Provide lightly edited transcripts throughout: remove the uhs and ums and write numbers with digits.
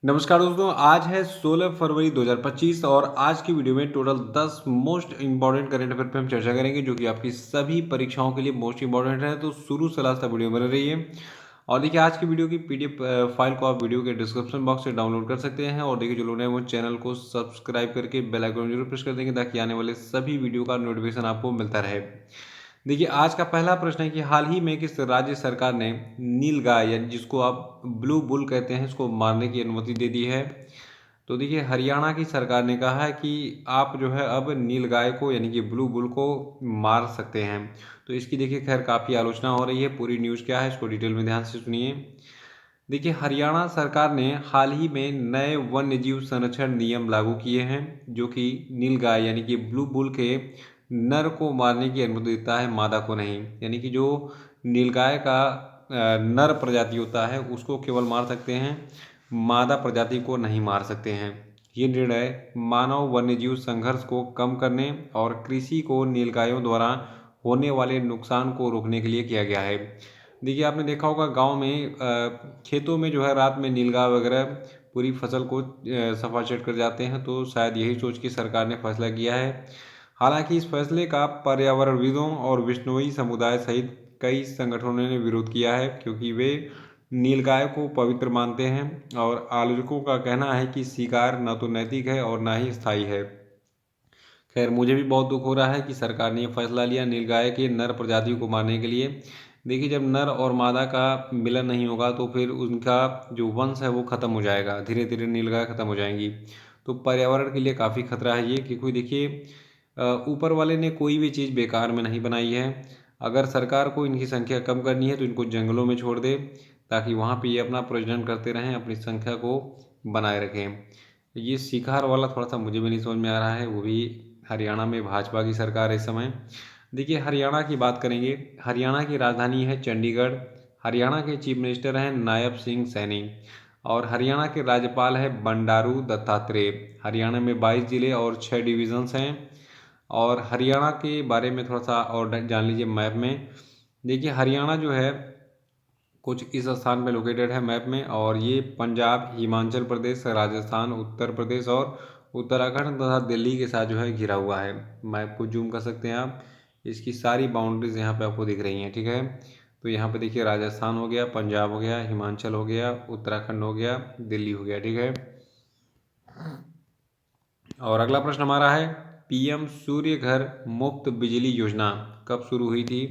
नमस्कार दोस्तों, आज है 16 फरवरी 2025 और आज की वीडियो में total 10 most important current affair पे हम चर्चा करेंगे जो कि आपकी सभी परीक्षाओं के लिए मोस्ट इंपॉर्टेंट है। तो शुरू से लास्ट तक वीडियो बने रही है। और देखिए, आज की वीडियो की पीडीएफ फाइल को आप वीडियो के डिस्क्रिप्शन बॉक्स से डाउनलोड कर सकते हैं। और देखिए, जो लोग हैं वो चैनल को सब्सक्राइब करके बेल आइकन जरूर प्रेस कर देंगे ताकि आने वाले सभी वीडियो का नोटिफिकेशन आपको मिलता रहे। देखिए, आज का पहला प्रश्न है कि हाल ही में किस राज्य सरकार ने नीलगाय यानी जिसको आप ब्लू बुल कहते हैं इसको मारने की अनुमति दे दी है। तो देखिए, हरियाणा की सरकार ने कहा है कि आप जो है अब नीलगाय को यानी कि ब्लू बुल को मार सकते हैं। तो इसकी देखिए खैर काफ़ी आलोचना हो रही है। पूरी न्यूज़ क्या है इसको डिटेल में ध्यान से सुनिए। देखिए, हरियाणा सरकार ने हाल ही में नए वन्यजीव संरक्षण नियम लागू किए हैं जो कि नीलगाय यानी कि ब्लू बुल के नर को मारने की अनुमति देता है, मादा को नहीं। यानी कि जो नीलगाय का नर प्रजाति होता है उसको केवल मार सकते हैं, मादा प्रजाति को नहीं मार सकते हैं। ये निर्णय मानव वन्यजीव संघर्ष को कम करने और कृषि को नीलगायों द्वारा होने वाले नुकसान को रोकने के लिए किया गया है। देखिए, आपने देखा होगा गांव में खेतों में जो है रात में नीलगाय वगैरह पूरी फसल को सफाचट कर जाते हैं। तो शायद यही सोच के सरकार ने फैसला किया है। हालांकि इस फैसले का पर्यावरणविदों और विश्नोई समुदाय सहित कई संगठनों ने विरोध किया है क्योंकि वे नीलगाय को पवित्र मानते हैं और आलोचकों का कहना है कि शिकार न तो नैतिक है और न ही स्थायी है। खैर, मुझे भी बहुत दुख हो रहा है कि सरकार ने यह फैसला लिया नीलगाय के नर प्रजातियों को मारने के लिए। देखिए, जब नर और मादा का मिलन नहीं होगा तो फिर उनका जो वंश है वो खत्म हो जाएगा, धीरे धीरे नीलगाय खत्म हो जाएंगी। तो पर्यावरण के लिए काफ़ी खतरा है ये, क्योंकि देखिए ऊपर वाले ने कोई भी चीज़ बेकार में नहीं बनाई है। अगर सरकार को इनकी संख्या कम करनी है तो इनको जंगलों में छोड़ दे ताकि वहाँ पे ये अपना प्रजनन करते रहें, अपनी संख्या को बनाए रखें। ये शिकार वाला थोड़ा सा मुझे भी नहीं समझ में आ रहा है, वो भी हरियाणा में भाजपा की सरकार है इस समय। देखिए, हरियाणा की बात करेंगे। हरियाणा की राजधानी है चंडीगढ़। हरियाणा के चीफ मिनिस्टर हैं नायब सिंह सैनी और हरियाणा के राज्यपाल हैं बंडारू दत्तात्रेय। हरियाणा में 22 जिले और 6 डिविजन्स हैं। और हरियाणा के बारे में थोड़ा सा और जान लीजिए मैप में। देखिए, हरियाणा जो है कुछ इस स्थान में लोकेटेड है मैप में, और ये पंजाब, हिमाचल प्रदेश, राजस्थान, उत्तर प्रदेश और उत्तराखंड तथा दिल्ली के साथ जो है घिरा हुआ है। मैप को जूम कर सकते हैं आप। इसकी सारी बाउंड्रीज यहाँ पे आपको दिख रही हैं, ठीक है। तो यहाँ पे देखिए, राजस्थान हो गया, पंजाब हो गया, हिमाचल हो गया, उत्तराखंड हो गया, दिल्ली हो गया, ठीक है। और अगला प्रश्न हमारा है, पीएम सूर्य घर मुफ्त बिजली योजना कब शुरू हुई थी?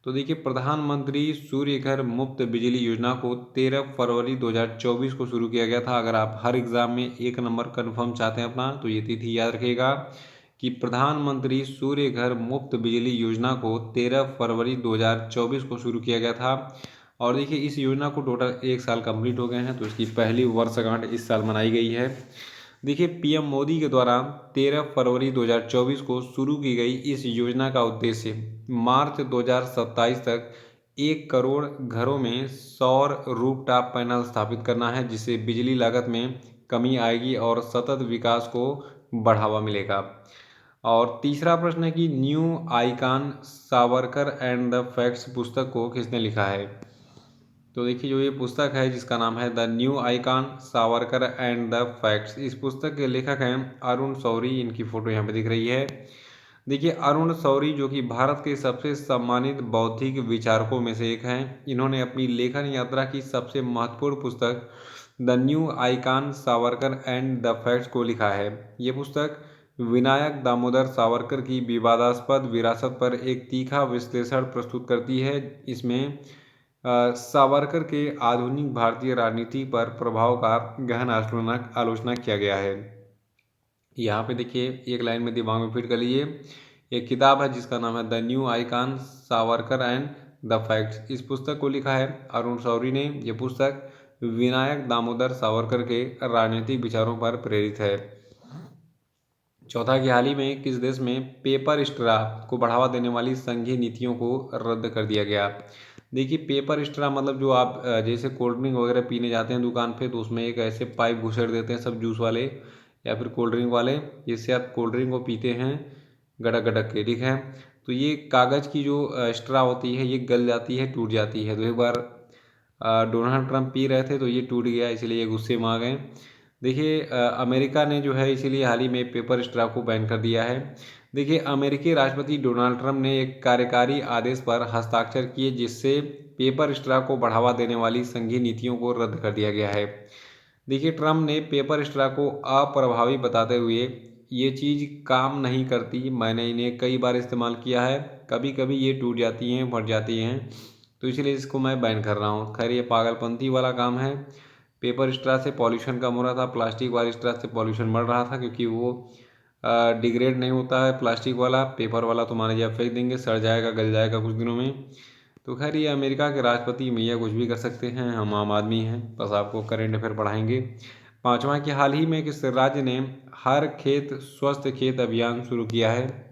तो देखिए, प्रधानमंत्री सूर्य घर मुफ्त बिजली योजना को 13 फरवरी 2024 को शुरू किया गया था। अगर आप हर एग्जाम में एक नंबर कन्फर्म चाहते हैं अपना तो ये तिथि याद रखिएगा कि प्रधानमंत्री सूर्य घर मुफ्त बिजली योजना को 13 फरवरी 2024 को शुरू किया गया था। और देखिए, इस योजना को टोटल 1 साल कंप्लीट हो गए हैं, तो इसकी पहली वर्षगांठ इस साल मनाई गई है। देखिए, पीएम मोदी के द्वारा 13 फरवरी 2024 को शुरू की गई इस योजना का उद्देश्य मार्च 2027 तक 1 करोड़ घरों में सौर रूफटॉप पैनल स्थापित करना है, जिससे बिजली लागत में कमी आएगी और सतत विकास को बढ़ावा मिलेगा। और तीसरा प्रश्न है कि new icon Savarkar and the facts पुस्तक को किसने लिखा है? तो देखिए, जो ये पुस्तक है जिसका नाम है the new icon Savarkar and the facts, इस पुस्तक के लेखक हैं अरुण शौरी। इनकी फोटो यहाँ पे दिख रही है। देखिए, अरुण शौरी जो कि भारत के सबसे सम्मानित बौद्धिक विचारकों में से एक हैं। इन्होंने अपनी लेखन यात्रा की सबसे महत्वपूर्ण पुस्तक the new icon Savarkar and the facts को लिखा है। ये पुस्तक विनायक दामोदर सावरकर की विवादास्पद विरासत पर एक तीखा विश्लेषण प्रस्तुत करती है। इसमें सावरकर के आधुनिक भारतीय राजनीति पर प्रभाव का गहन आलोचना आलोचना किया गया है। यहाँ पे देखिए, एक लाइन में दिमाग में फिट कर लीजिए। एक किताब है जिसका नाम है the new icon Savarkar and the facts. इस पुस्तक को लिखा है अरुण शौरी ने। ये पुस्तक विनायक दामोदर सावरकर के राजनीतिक विचारों पर प्रेरित है। चौथा, कि हाल ही में किस देश में पेपर स्ट्रा को बढ़ावा देने वाली संघीय नीतियों को रद्द कर दिया गया? देखिए, पेपर स्ट्रा मतलब जो आप जैसे कोल्ड ड्रिंक वगैरह पीने जाते हैं दुकान पे तो उसमें एक ऐसे पाइप घुसेड़ देते हैं सब जूस वाले या फिर कोल्ड ड्रिंक वाले, जिससे आप कोल्ड ड्रिंक को पीते हैं गटक गटक के, ठीक है। तो ये कागज़ की जो स्ट्रा होती है ये गल जाती है, टूट जाती है। तो एक बार डोनाल्ड ट्रंप पी रहे थे तो ये टूट गया, इसलिए ये गुस्से में आ गए। देखिए अमेरिका ने जो है इसीलिए हाल ही में पेपर स्ट्रॉ को बैन कर दिया है। देखिए अमेरिकी राष्ट्रपति डोनाल्ड ट्रंप ने एक कार्यकारी आदेश पर हस्ताक्षर किए जिससे पेपर स्ट्रॉ को बढ़ावा देने वाली संघीय नीतियों को रद्द कर दिया गया है। देखिए ट्रंप ने पेपर स्ट्रॉ को अप्रभावी बताते हुए ये चीज़ काम नहीं करती, मैंने इन्हें कई बार इस्तेमाल किया है, कभी कभी ये टूट जाती हैं, फट जाती हैं, तो इसलिए इसको मैं बैन कर रहा हूँ। खैर ये पागलपंती वाला काम है। पेपर स्ट्रॉ से पॉल्यूशन कम हो रहा था, प्लास्टिक वाली स्ट्रॉ से पॉल्यूशन बढ़ रहा था, क्योंकि वो डिग्रेड नहीं होता है प्लास्टिक वाला। पेपर वाला तो मान लीजिए आप फेंक देंगे, सड़ जाएगा, गल जाएगा कुछ दिनों में। तो खैर ये अमेरिका के राष्ट्रपति मियाँ कुछ भी कर सकते हैं, हम आम आदमी हैं, बस आपको करेंट अफेयर पढ़ाएंगे। पाँचवा कि हाल ही में किस राज्य ने हर खेत स्वस्थ खेत अभियान शुरू किया है?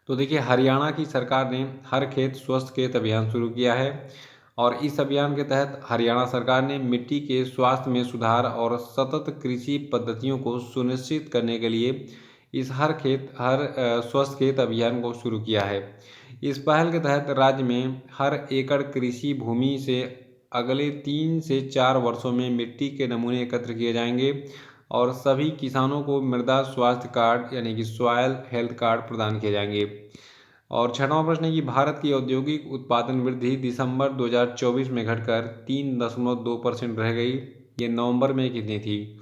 तो देखिए हरियाणा की सरकार ने हर खेत स्वस्थ खेत अभियान शुरू किया है, और इस अभियान के तहत हरियाणा सरकार ने मिट्टी के स्वास्थ्य में सुधार और सतत कृषि पद्धतियों को सुनिश्चित करने के लिए इस हर स्वस्थ खेत अभियान को शुरू किया है। इस पहल के तहत राज्य में हर एकड़ कृषि भूमि से अगले 3 से 4 वर्षों में मिट्टी के नमूने एकत्र किए जाएंगे और सभी किसानों को मृदा स्वास्थ्य कार्ड यानी कि सॉयल हेल्थ कार्ड प्रदान किए जाएंगे। और छठवां प्रश्न है कि भारत की औद्योगिक उत्पादन वृद्धि दिसंबर 2024 में घटकर 3.2% रह गई, ये नवंबर में कितनी थी?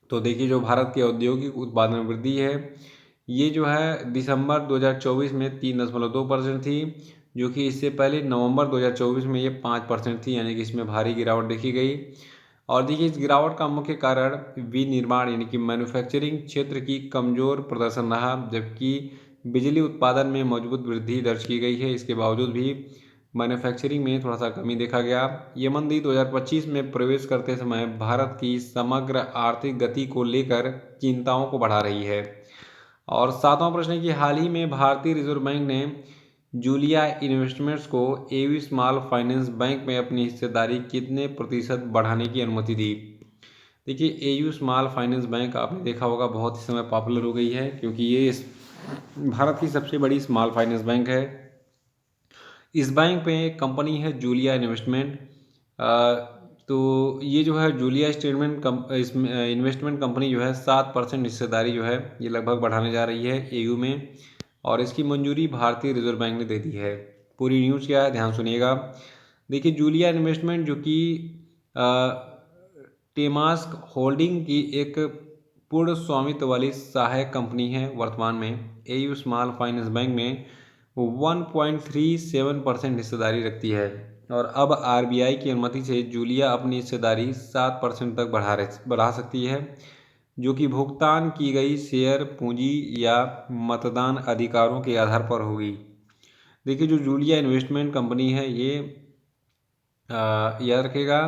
तो देखिए जो भारत की औद्योगिक उत्पादन वृद्धि है ये जो है दिसंबर 2024 में 3.2% थी, जो कि इससे पहले नवंबर 2024 में ये 5% थी, यानी कि इसमें भारी गिरावट देखी गई। और देखिए इस गिरावट का मुख्य कारण विनिर्माण यानी कि मैन्युफैक्चरिंग क्षेत्र की कमजोर प्रदर्शन रहा, जबकि बिजली उत्पादन में मजबूत वृद्धि दर्ज की गई है। इसके बावजूद भी मैन्युफैक्चरिंग में थोड़ा सा कमी देखा गया। ये मंदी 2025 में प्रवेश करते समय भारत की समग्र आर्थिक गति को लेकर चिंताओं को बढ़ा रही है। और सातवां प्रश्न है कि हाल ही में भारतीय रिजर्व बैंक ने जूलिया इन्वेस्टमेंट्स को एयू स्मॉल फाइनेंस बैंक में अपनी हिस्सेदारी कितने प्रतिशत बढ़ाने की अनुमति दी? देखिए एयू स्मॉल फाइनेंस बैंक आपने देखा होगा बहुत ही समय पॉपुलर हो गई है, क्योंकि ये भारत की सबसे बड़ी स्मॉल फाइनेंस बैंक है। इस बैंक में एक कंपनी है जूलिया इन्वेस्टमेंट, तो ये जो है जूलिया इन्वेस्टमेंट कंपनी जो है 7% हिस्सेदारी जो है ये लगभग बढ़ाने जा रही है एयू में, और इसकी मंजूरी भारतीय रिजर्व बैंक ने दे दी है। पूरी न्यूज़ क्या है ध्यान सुनिएगा। देखिए जूलिया इन्वेस्टमेंट जो कि टेमास्क होल्डिंग की एक पूर्ण स्वामित्व वाली सहायक कंपनी है, वर्तमान में एयू स्मॉल फाइनेंस बैंक में 1.37% हिस्सेदारी रखती है, और अब आरबीआई की अनुमति से जूलिया अपनी हिस्सेदारी 7% तक बढ़ा सकती है, जो कि भुगतान की गई शेयर पूंजी या मतदान अधिकारों के आधार पर होगी। देखिए जो जूलिया इन्वेस्टमेंट कंपनी है ये याद रखिएगा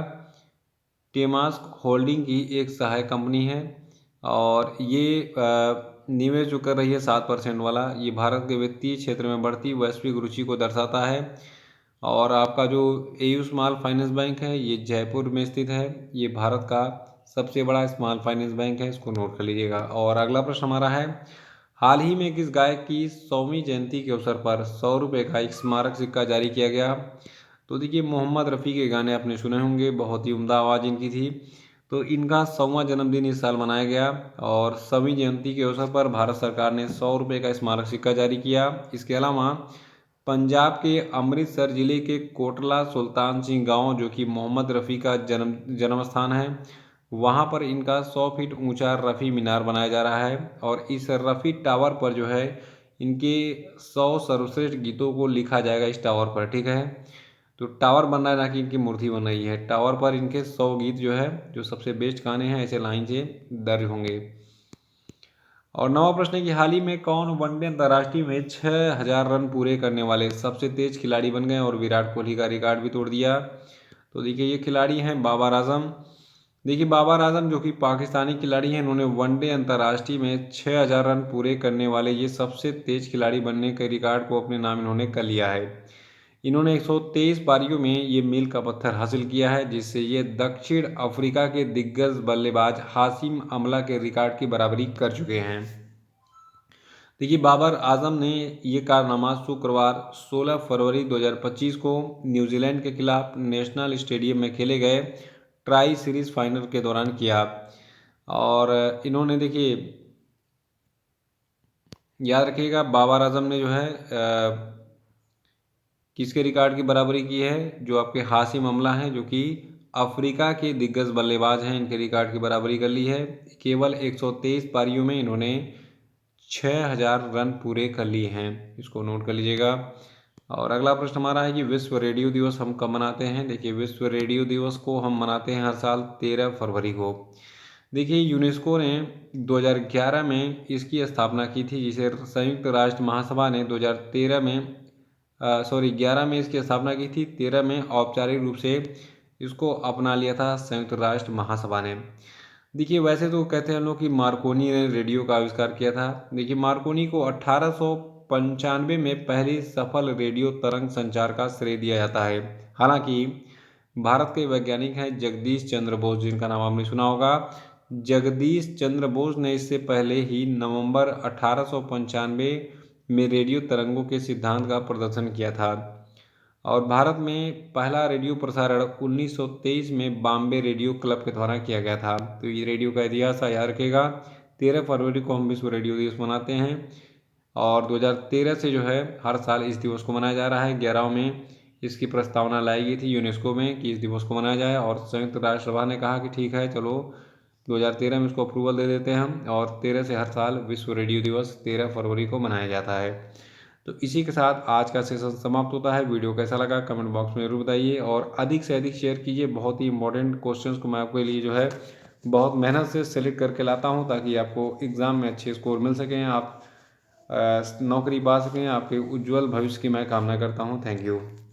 टेमास्क होल्डिंग की एक सहायक कंपनी है, और ये निवेश जो कर रही है 7% वाला, ये भारत के वित्तीय क्षेत्र में बढ़ती वैश्विक रुचि को दर्शाता है। और आपका जो एयू स्मॉल फाइनेंस बैंक है ये जयपुर में स्थित है, ये भारत का सबसे बड़ा स्मॉल फाइनेंस बैंक है, इसको नोट कर लीजिएगा। और अगला प्रश्न हमारा है हाल ही में किस गायक की 100वीं जयंती के अवसर पर 100 रुपये का एक स्मारक सिक्का जारी किया गया? तो देखिए मोहम्मद रफ़ी के गाने आपने सुने होंगे, बहुत ही उम्दा आवाज़ इनकी थी, तो इनका 100वां जन्मदिन इस साल मनाया गया, और 100वीं जयंती के अवसर पर भारत सरकार ने 100 रुपये का स्मारक सिक्का जारी किया। इसके अलावा पंजाब के अमृतसर जिले के कोटला सुल्तान सिंह गांव, जो कि मोहम्मद रफ़ी का जन्म स्थान है, वहां पर इनका 100 फीट ऊंचा रफ़ी मीनार बनाया जा रहा है, और इस रफ़ी टावर पर जो है इनके 100 सर्वश्रेष्ठ गीतों को लिखा जाएगा इस टावर पर, ठीक है। तो टावर बन रहा है ना कि इनकी मूर्ति बन रही है, टावर पर इनके 100 गीत जो है जो सबसे बेस्ट गाने हैं ऐसे लाइन से दर्ज होंगे। और नवा प्रश्न है कि हाल ही में कौन वनडे अंतर्राष्ट्रीय में 6000 रन पूरे करने वाले सबसे तेज खिलाड़ी बन गए और विराट कोहली का रिकॉर्ड भी तोड़ दिया? तो देखिए ये खिलाड़ी हैं बाबर आजम। देखिए बाबर आजम जो कि पाकिस्तानी खिलाड़ी हैं, इन्होंने वनडे अंतर्राष्ट्रीय में 6000 रन पूरे करने वाले ये सबसे तेज खिलाड़ी बनने के रिकॉर्ड को अपने नाम इन्होंने कर लिया है। इन्होंने 123 पारियों में ये मील का पत्थर हासिल किया है, जिससे ये दक्षिण अफ्रीका के दिग्गज बल्लेबाज हाशिम अमला के रिकॉर्ड की बराबरी कर चुके हैं। देखिए बाबर आजम ने ये कारनामा शुक्रवार 16 फरवरी 2025 को न्यूजीलैंड के खिलाफ नेशनल स्टेडियम में खेले गए ट्राई सीरीज फाइनल के दौरान किया। और इन्होंने देखिए याद रखिएगा बाबर आजम ने जो है किसके रिकॉर्ड की बराबरी की है, जो आपके हाशिम अमला हैं जो कि अफ्रीका के दिग्गज बल्लेबाज हैं, इनके रिकॉर्ड की बराबरी कर ली है। केवल 123 पारियों में इन्होंने 6000 रन पूरे कर लिए हैं, इसको नोट कर लीजिएगा। और अगला प्रश्न हमारा है कि विश्व रेडियो दिवस हम कब मनाते हैं। देखिए विश्व रेडियो दिवस को हम मनाते हैं हर साल 13 फरवरी को। देखिए यूनेस्को ने 2011 में इसकी स्थापना की थी, जिसे संयुक्त राष्ट्र महासभा ने 2013 में 11 में इसकी स्थापना की थी, 13 में औपचारिक रूप से इसको अपना लिया था संयुक्त राष्ट्र महासभा ने। देखिए वैसे तो कहते हैं लोग कि मार्कोनी ने रेडियो का आविष्कार किया था। देखिए मार्कोनी को 1895 में पहली सफल रेडियो तरंग संचार का श्रेय दिया जाता है। हालांकि भारत के वैज्ञानिक हैं जगदीश चंद्र बोस, जिनका नाम आपने सुना होगा। जगदीश चंद्र बोस ने इससे पहले ही नवंबर 1895 में रेडियो तरंगों के सिद्धांत का प्रदर्शन किया था। और भारत में पहला रेडियो प्रसारण 1923 में बॉम्बे रेडियो क्लब के द्वारा किया गया था। तो ये रेडियो का इतिहास याद रखेगा। 13 फरवरी को हम विश्व रेडियो दिवस मनाते हैं और 2013 से जो है हर साल इस दिवस को मनाया जा रहा है। 11 में इसकी प्रस्तावना लाई गई थी यूनेस्को में कि इस दिवस को मनाया जाए और संयुक्त राष्ट्र सभा ने कहा कि ठीक है चलो 2013 में इसको अप्रूवल दे देते हैं हम, और 13 से हर साल विश्व रेडियो दिवस 13 फरवरी को मनाया जाता है। तो इसी के साथ आज का सेशन समाप्त होता है। वीडियो कैसा लगा कमेंट बॉक्स में जरूर बताइए और अधिक से अधिक शेयर कीजिए। बहुत ही इंपॉर्टेंट क्वेश्चंस को मैं आपके लिए जो है बहुत मेहनत से सेलेक्ट करके लाता हूं, ताकि आपको एग्ज़ाम में अच्छे स्कोर मिल सकें, आप नौकरी पा सकें। आपके उज्जवल भविष्य की मैं कामना करता हूं। Thank you.